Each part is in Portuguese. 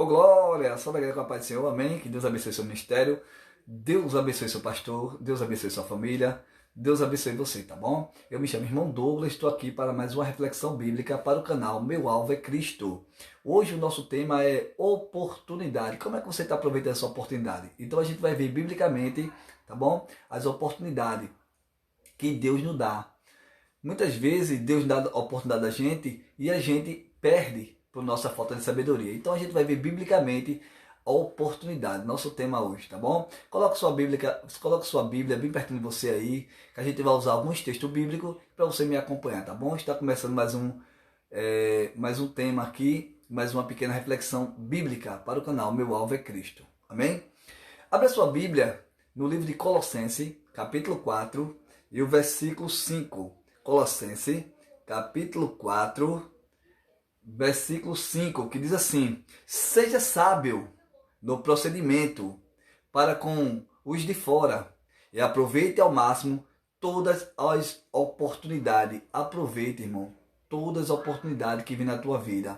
Ô glória, só da igreja com a paz do Senhor, amém. Que Deus abençoe seu ministério, Deus abençoe seu pastor, Deus abençoe sua família, Deus abençoe você, tá bom? Eu me chamo irmão Douglas, estou aqui para mais uma reflexão bíblica para o canal Meu Alvo é Cristo. Hoje o nosso tema é oportunidade. Como é que você está aproveitando essa oportunidade? Então a gente vai ver biblicamente, tá bom? As oportunidades que Deus nos dá. Muitas vezes Deus dá a oportunidade a gente e a gente perde por nossa falta de sabedoria. Então a gente vai ver biblicamente a oportunidade, nosso tema hoje, tá bom? Coloque sua Bíblia bem pertinho de você aí, que a gente vai usar alguns textos bíblicos para você me acompanhar, tá bom? Está começando mais um tema aqui, mais uma pequena reflexão bíblica para o canal Meu Alvo é Cristo, amém? Abra sua Bíblia no livro de Colossenses, capítulo 4 e o versículo 5. Colossenses, capítulo 4, versículo 5, que diz assim: seja sábio no procedimento para com os de fora e aproveite ao máximo todas as oportunidades. Aproveite, irmão, todas as oportunidades que vêm na tua vida.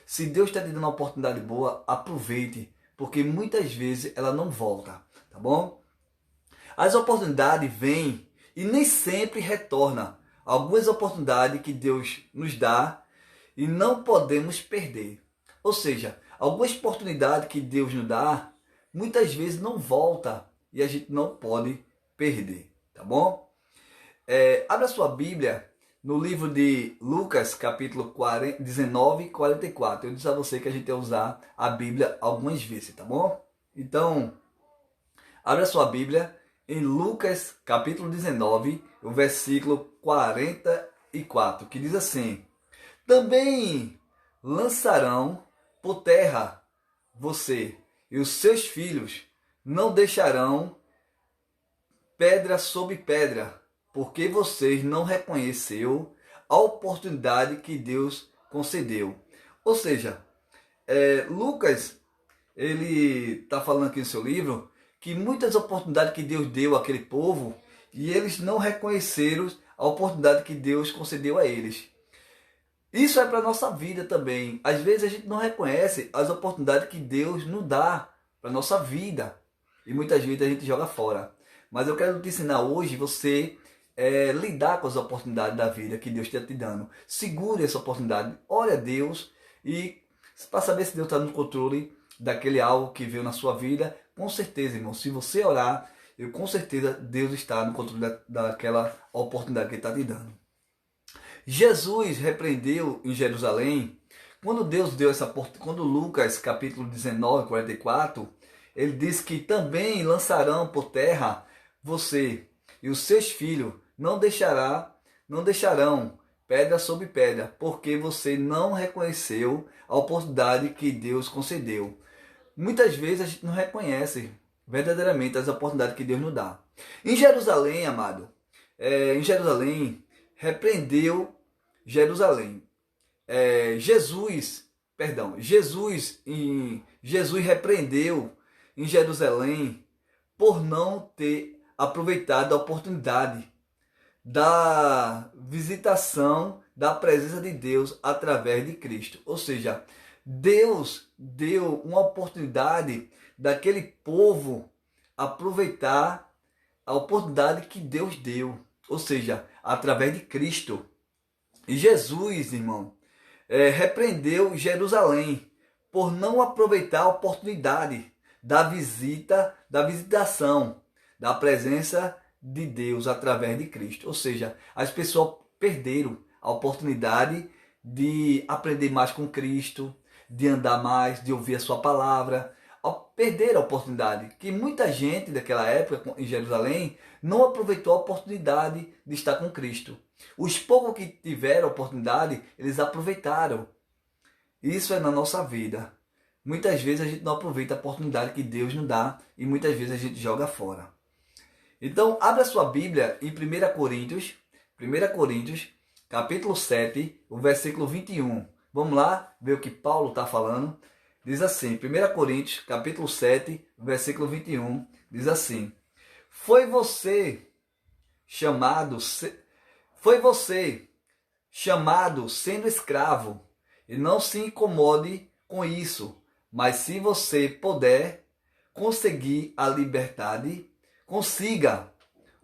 Se Deus está te dando uma oportunidade boa, aproveite, porque muitas vezes ela não volta, tá bom? As oportunidades vêm e nem sempre retornam. Algumas oportunidades que Deus nos dá e não podemos perder. Ou seja, algumas oportunidades que Deus nos dá, muitas vezes não volta e a gente não pode perder, tá bom? Abra sua Bíblia no livro de Lucas, capítulo 19, 44. Eu disse a você que a gente ia usar a Bíblia algumas vezes, tá bom? Então, abra sua Bíblia em Lucas, capítulo 19, o versículo 44, que diz assim: também lançarão por terra você e os seus filhos, não deixarão pedra sobre pedra, porque vocês não reconheceu a oportunidade que Deus concedeu. Ou seja, Lucas, ele está falando aqui no seu livro que muitas oportunidades que Deus deu àquele povo e eles não reconheceram a oportunidade que Deus concedeu a eles. Isso é para a nossa vida também. Às vezes a gente não reconhece as oportunidades que Deus nos dá para a nossa vida. E muitas vezes a gente joga fora. Mas eu quero te ensinar hoje você lidar com as oportunidades da vida que Deus está te dando. Segure essa oportunidade. Ore a Deus e para saber se Deus está no controle daquele algo que veio na sua vida. Com certeza, irmão, se você orar, com certeza Deus está no controle daquela oportunidade que Ele está te dando. Jesus repreendeu em Jerusalém, quando Deus deu essa oportunidade, quando Lucas capítulo 19, 44, ele diz que também lançarão por terra você e os seus filhos, não deixarão pedra sobre pedra, porque você não reconheceu a oportunidade que Deus concedeu. Muitas vezes a gente não reconhece verdadeiramente as oportunidades que Deus nos dá. Em Jerusalém, amado, em Jerusalém, repreendeu Jerusalém. Jesus repreendeu em Jerusalém por não ter aproveitado a oportunidade da visitação da presença de Deus através de Cristo. Ou seja, Deus deu uma oportunidade daquele povo aproveitar a oportunidade que Deus deu. Ou seja, através de Cristo. E Jesus, irmão, repreendeu Jerusalém por não aproveitar a oportunidade da visitação, da presença de Deus através de Cristo. Ou seja, as pessoas perderam a oportunidade de aprender mais com Cristo, de andar mais, de ouvir a sua palavra. Perderam a oportunidade, que muita gente daquela época em Jerusalém não aproveitou a oportunidade de estar com Cristo. Os poucos que tiveram a oportunidade, eles aproveitaram. Isso é na nossa vida. Muitas vezes a gente não aproveita a oportunidade que Deus nos dá e muitas vezes a gente joga fora. Então, abra sua Bíblia em 1 Coríntios, capítulo 7, o versículo 21. Vamos lá ver o que Paulo está falando. Diz assim, 1 Coríntios, capítulo 7, versículo 21, diz assim: Foi você chamado sendo escravo, e não se incomode com isso, mas se você puder conseguir a liberdade, consiga.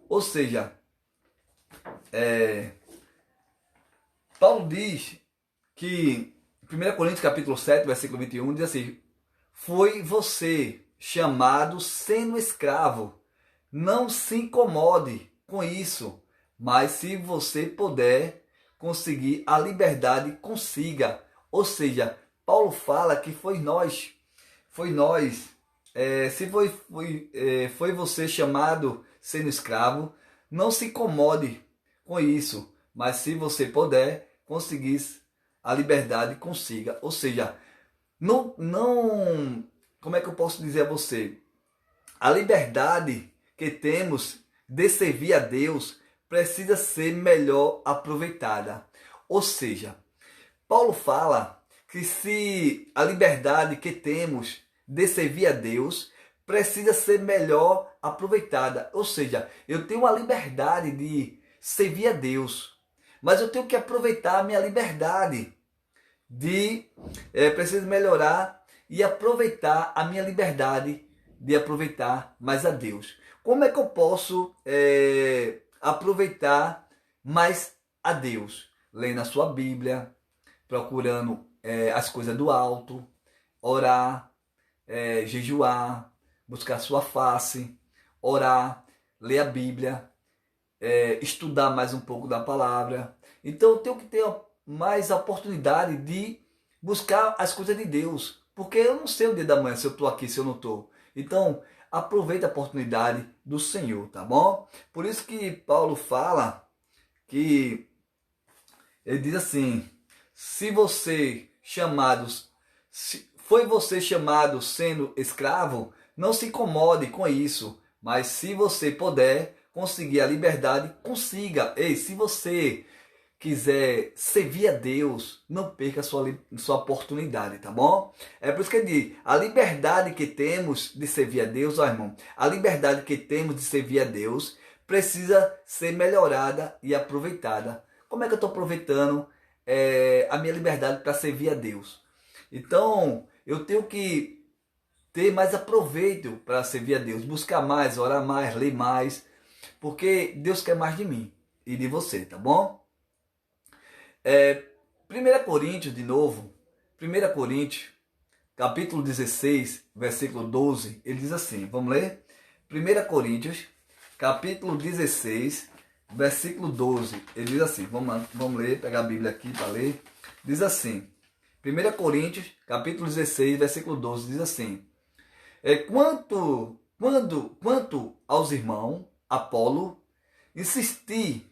Ou seja, Paulo diz que, 1 Coríntios capítulo 7, versículo 21, diz assim: foi você chamado sendo escravo, não se incomode com isso, mas se você puder conseguir a liberdade, consiga. Ou seja, Paulo fala que foi nós, se foi você chamado sendo escravo, não se incomode com isso, mas se você puder conseguir a liberdade, consiga. Ou seja, não, como é que eu posso dizer a você? A liberdade que temos de servir a Deus precisa ser melhor aproveitada. Ou seja, Paulo fala que se a liberdade que temos de servir a Deus precisa ser melhor aproveitada. Ou seja, eu tenho a liberdade de servir a Deus, mas eu tenho que aproveitar a minha liberdade preciso melhorar e aproveitar a minha liberdade de aproveitar mais a Deus. Como é que eu posso aproveitar mais a Deus? Lendo a sua Bíblia, procurando as coisas do alto, orar, jejuar, buscar sua face, orar, ler a Bíblia, estudar mais um pouco da palavra. Então eu tenho que ter mais a oportunidade de buscar as coisas de Deus, porque eu não sei o dia da manhã se eu estou aqui, se eu não estou. Então aproveita a oportunidade do Senhor, tá bom? Por isso que Paulo fala que ele diz assim: se você foi você chamado sendo escravo, não se incomode com isso, mas se você puder conseguir a liberdade, consiga. Ei, se você quiser servir a Deus, não perca a sua oportunidade, tá bom? É por isso que ele diz, a liberdade que temos de servir a Deus, ó irmão, a liberdade que temos de servir a Deus precisa ser melhorada e aproveitada. Como é que eu estou aproveitando a minha liberdade para servir a Deus? Então, eu tenho que ter mais aproveito para servir a Deus, buscar mais, orar mais, ler mais, porque Deus quer mais de mim e de você, tá bom? 1 Coríntios, de novo, 1 Coríntios, capítulo 16, versículo 12, ele diz assim, vamos ler? 1 Coríntios, capítulo 16, versículo 12, ele diz assim, vamos ler, pegar a Bíblia aqui para ler, diz assim, 1 Coríntios, capítulo 16, versículo 12, diz assim, quanto aos irmãos, Apolo, insisti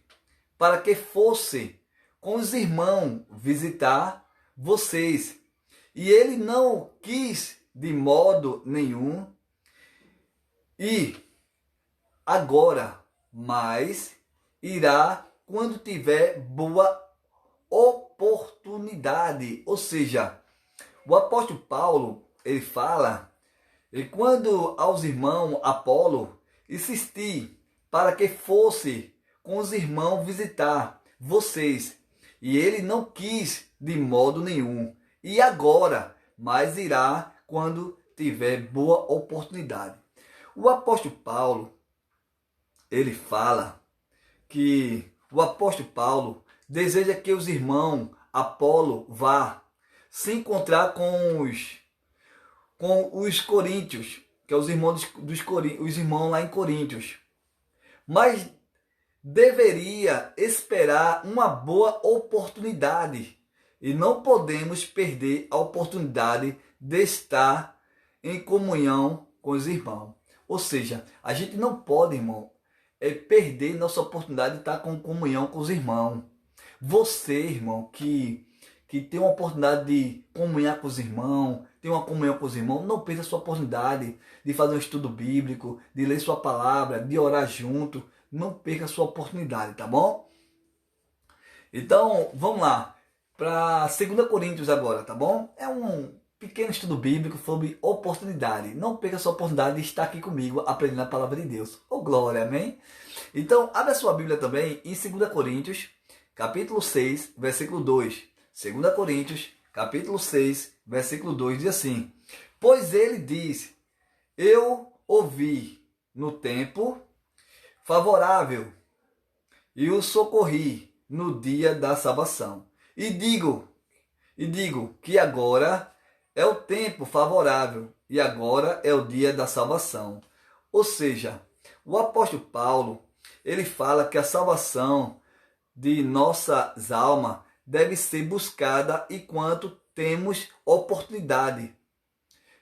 para que fosse com os irmãos visitar vocês, e ele não quis de modo nenhum, e agora, mas irá quando tiver boa oportunidade. Ou seja, o apóstolo Paulo, ele fala, e quando aos irmãos Apolo insisti para que fosse com os irmãos visitar vocês, e ele não quis de modo nenhum, e agora, mas irá quando tiver boa oportunidade. O apóstolo Paulo, ele fala que o apóstolo Paulo deseja que os irmãos Apolo vá se encontrar com os coríntios, que é os irmãos os irmãos lá em Coríntios. Mas deveria esperar uma boa oportunidade e não podemos perder a oportunidade de estar em comunhão com os irmãos. Ou seja, a gente não pode, irmão, perder nossa oportunidade de estar com comunhão com os irmãos. Você, irmão, que tem uma oportunidade de comunhar com os irmãos, tem uma comunhão com os irmãos, não perca a sua oportunidade de fazer um estudo bíblico, de ler sua palavra, de orar junto. Não perca a sua oportunidade, tá bom? Então, vamos lá para 2 Coríntios agora, tá bom? É um pequeno estudo bíblico sobre oportunidade. Não perca a sua oportunidade de estar aqui comigo aprendendo a palavra de Deus. Oh, glória, amém? Então, abra sua Bíblia também em 2 Coríntios, capítulo 6, versículo 2. 2 Coríntios, capítulo 6, versículo 2, diz assim: Pois ele diz, eu ouvi no tempo favorável e o socorri no dia da salvação. E digo que agora é o tempo favorável e agora é o dia da salvação. Ou seja, o apóstolo Paulo, ele fala que a salvação de nossas almas deve ser buscada enquanto temos oportunidade.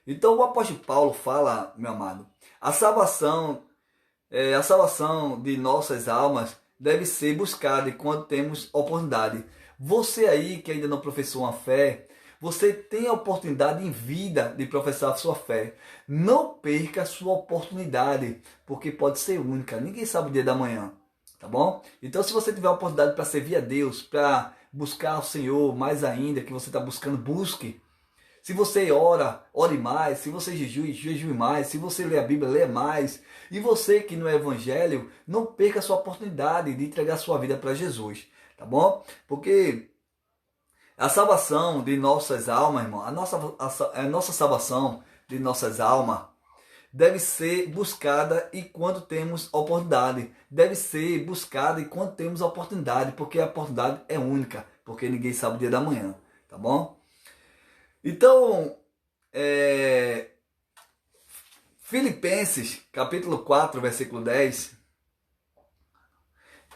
Então o apóstolo Paulo fala, meu amado, a salvação de nossas almas deve ser buscada enquanto temos oportunidade. Você aí que ainda não professou uma fé, você tem a oportunidade em vida de professar a sua fé. Não perca a sua oportunidade, porque pode ser única. Ninguém sabe o dia da manhã, tá bom? Então se você tiver a oportunidade para servir a Deus, para buscar o Senhor mais ainda, que você está buscando, busque. Se você ora, ore mais. Se você jejue, jejue mais. Se você lê a Bíblia, lê mais. E você que não é evangelho, não perca a sua oportunidade de entregar a sua vida para Jesus, tá bom? Porque a salvação de nossas almas, irmão, a nossa salvação de nossas almas deve ser buscada enquanto temos oportunidade. Deve ser buscada enquanto temos oportunidade, porque a oportunidade é única, porque ninguém sabe o dia da manhã, tá bom? Então, Filipenses, capítulo 4, versículo 10.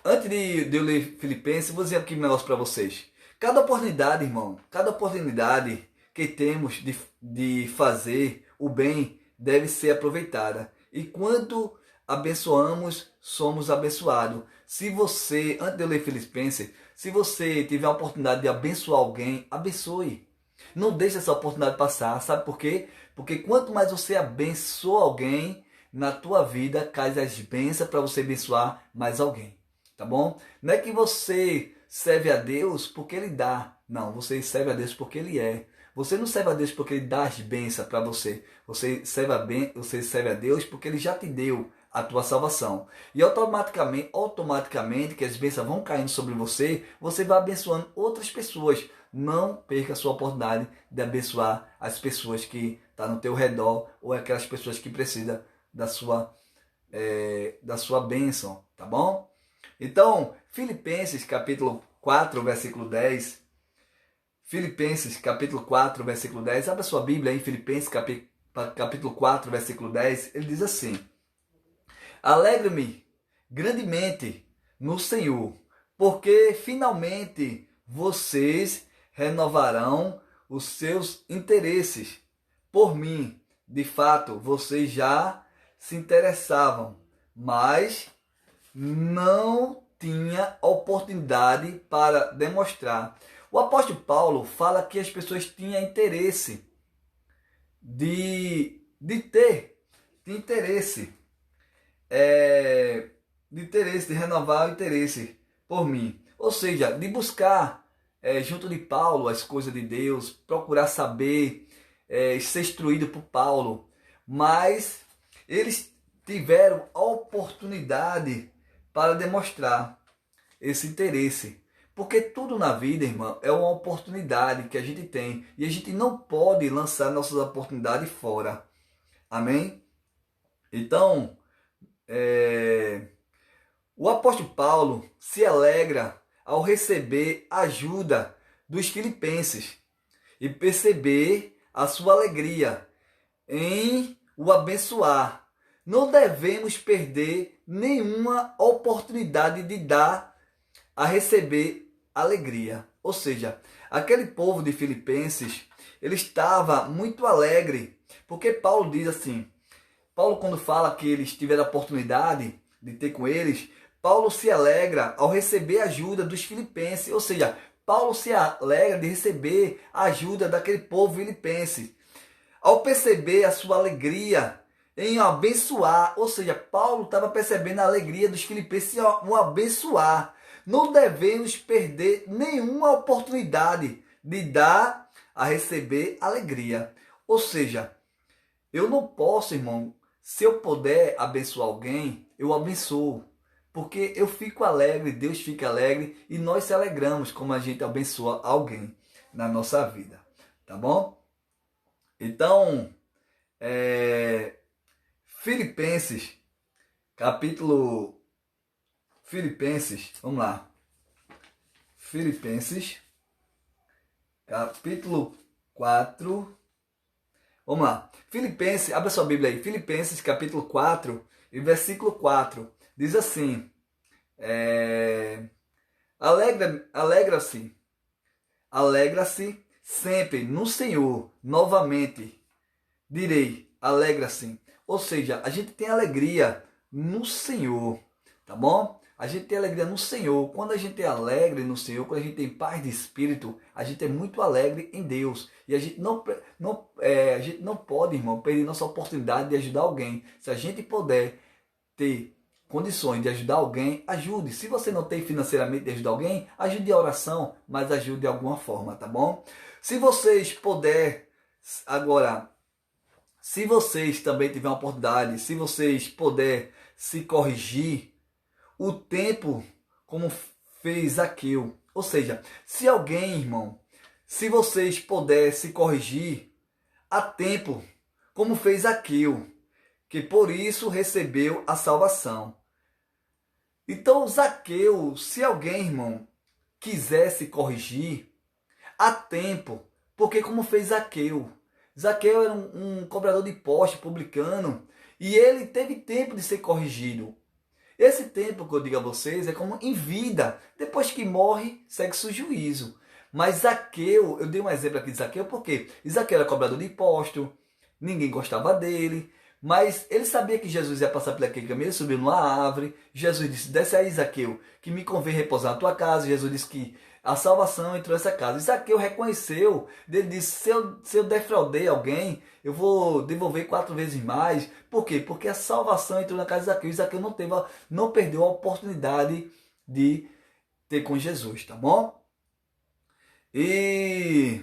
Antes de eu ler Filipenses, vou dizer aqui um negócio para vocês. Cada oportunidade, irmão, cada oportunidade que temos de fazer o bem deve ser aproveitada. E quando abençoamos, somos abençoados. Se você, antes de eu ler Filipenses, se você tiver a oportunidade de abençoar alguém, abençoe. Não deixe essa oportunidade passar, sabe por quê? Porque quanto mais você abençoa alguém, na tua vida cai as bênçãos para você abençoar mais alguém, tá bom? Não é que você serve a Deus porque Ele dá, não, você serve a Deus porque Ele é. Você não serve a Deus porque Ele dá as bênçãos para você, você serve a Deus porque Ele já te deu a tua salvação. E automaticamente que as bênçãos vão caindo sobre você, você vai abençoando outras pessoas. Não perca a sua oportunidade de abençoar as pessoas que estão no teu redor ou aquelas pessoas que precisam da sua bênção, tá bom? Então, Filipenses capítulo 4, versículo 10. Filipenses capítulo 4, versículo 10. Abra sua Bíblia em Filipenses capítulo 4, versículo 10. Ele diz assim: Alegre-me grandemente no Senhor, porque finalmente vocês renovarão os seus interesses por mim. De fato, vocês já se interessavam, mas não tinha oportunidade para demonstrar. O apóstolo Paulo fala que as pessoas tinham interesse de renovar o interesse por mim. Ou seja, de buscar junto de Paulo as coisas de Deus, procurar saber, ser instruído por Paulo. Mas eles tiveram a oportunidade para demonstrar esse interesse. Porque tudo na vida, irmão, é uma oportunidade que a gente tem. E a gente não pode lançar nossas oportunidades fora. Amém? Então, o apóstolo Paulo se alegra ao receber ajuda dos filipenses e perceber a sua alegria em o abençoar. Não devemos perder nenhuma oportunidade de dar a receber alegria. Ou seja, aquele povo de Filipenses, ele estava muito alegre, porque Paulo diz assim, Paulo quando fala que eles tiveram a oportunidade de ter com eles, Paulo se alegra ao receber a ajuda dos filipenses, ou seja, Paulo se alegra de receber a ajuda daquele povo filipense. Ao perceber a sua alegria em abençoar, ou seja, Paulo estava percebendo a alegria dos filipenses em o abençoar. Não devemos perder nenhuma oportunidade de dar a receber alegria. Ou seja, eu não posso, irmão, se eu puder abençoar alguém, eu abençoo. Porque eu fico alegre, Deus fica alegre e nós se alegramos como a gente abençoa alguém na nossa vida. Tá bom? Então, Filipenses, vamos lá. Filipenses, capítulo 4. Vamos lá. Filipenses, abra sua Bíblia aí. Filipenses, capítulo 4, e versículo 4. Diz assim: alegra-se sempre no Senhor. Novamente direi, alegra-se. Ou seja, a gente tem alegria no Senhor, tá bom? A gente tem alegria no Senhor. Quando a gente é alegre no Senhor, quando a gente tem paz de espírito, a gente é muito alegre em Deus. E a gente a gente não pode, irmão, perder nossa oportunidade de ajudar alguém. Se a gente puder ter condições de ajudar alguém, ajude. Se você não tem financeiramente de ajudar alguém, ajude a oração, mas ajude de alguma forma, tá bom? Se vocês puderem, agora, se vocês também tiverem uma oportunidade, se vocês puderem se corrigir, o tempo como fez Zaqueu. Ou seja, se alguém, irmão, se vocês puderem se corrigir a tempo, como fez Zaqueu, que por isso recebeu a salvação. Então, Zaqueu, se alguém, irmão, quisesse corrigir, há tempo, porque como fez Zaqueu. Zaqueu era um cobrador de imposto publicano e ele teve tempo de ser corrigido. Esse tempo que eu digo a vocês é como em vida. Depois que morre, segue-se o juízo. Mas Zaqueu, eu dei um exemplo aqui de Zaqueu porque Zaqueu era cobrador de imposto, ninguém gostava dele. Mas ele sabia que Jesus ia passar por aquele caminho, ele subiu numa árvore. Jesus disse: desce aí, Zaqueu, que me convém repousar na tua casa. Jesus disse que a salvação entrou nessa casa. E Zaqueu reconheceu, ele disse: se eu defraudei alguém, eu vou devolver 4 vezes mais. Por quê? Porque a salvação entrou na casa de Zaqueu. E Zaqueu não perdeu a oportunidade de ter com Jesus, tá bom? E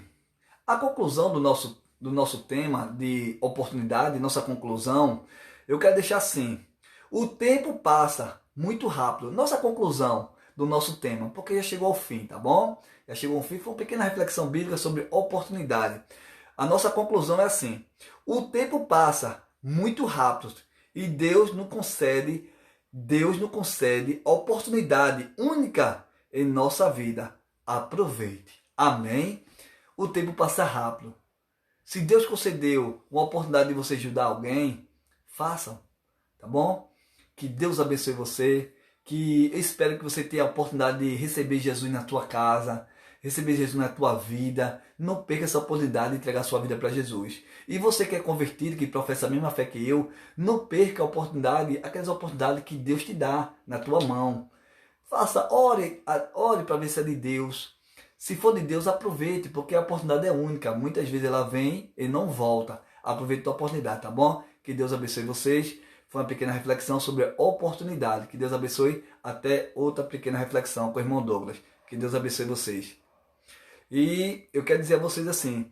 a conclusão do nosso tema de oportunidade, nossa conclusão, eu quero deixar assim: o tempo passa muito rápido. Nossa conclusão do nosso tema, porque já chegou ao fim, tá bom? Já chegou ao fim, foi uma pequena reflexão bíblica sobre oportunidade. A nossa conclusão é assim: o tempo passa muito rápido e Deus nos concede oportunidade única em nossa vida. Aproveite. Amém? O tempo passa rápido. Se Deus concedeu uma oportunidade de você ajudar alguém, façam, tá bom? Que Deus abençoe você, que eu espero que você tenha a oportunidade de receber Jesus na tua casa, receber Jesus na tua vida. Não perca essa oportunidade de entregar sua vida para Jesus. E você que é convertido, que professa a mesma fé que eu, não perca a oportunidade, aquelas oportunidades que Deus te dá na tua mão. Ore para ver se é de Deus. Se for de Deus, aproveite, porque a oportunidade é única. Muitas vezes ela vem e não volta. Aproveite a oportunidade, tá bom? Que Deus abençoe vocês. Foi uma pequena reflexão sobre a oportunidade. Que Deus abençoe. Até outra pequena reflexão com o irmão Douglas. Que Deus abençoe vocês. E eu quero dizer a vocês assim,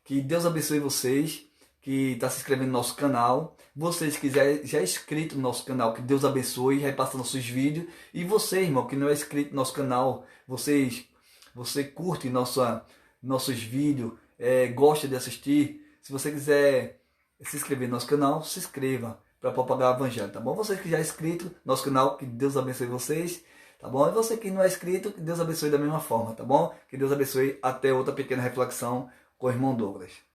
que Deus abençoe vocês, que está se inscrevendo no nosso canal. Vocês que já é inscrito no nosso canal, que Deus abençoe, repassa nossos vídeos. E você, irmão, que não é inscrito no nosso canal, você curte nossos vídeos, gosta de assistir. Se você quiser se inscrever no nosso canal, se inscreva para propagar o evangelho, tá bom? Você que já é inscrito no nosso canal, que Deus abençoe vocês, tá bom? E você que não é inscrito, que Deus abençoe da mesma forma, tá bom? Que Deus abençoe. Até outra pequena reflexão com o irmão Douglas.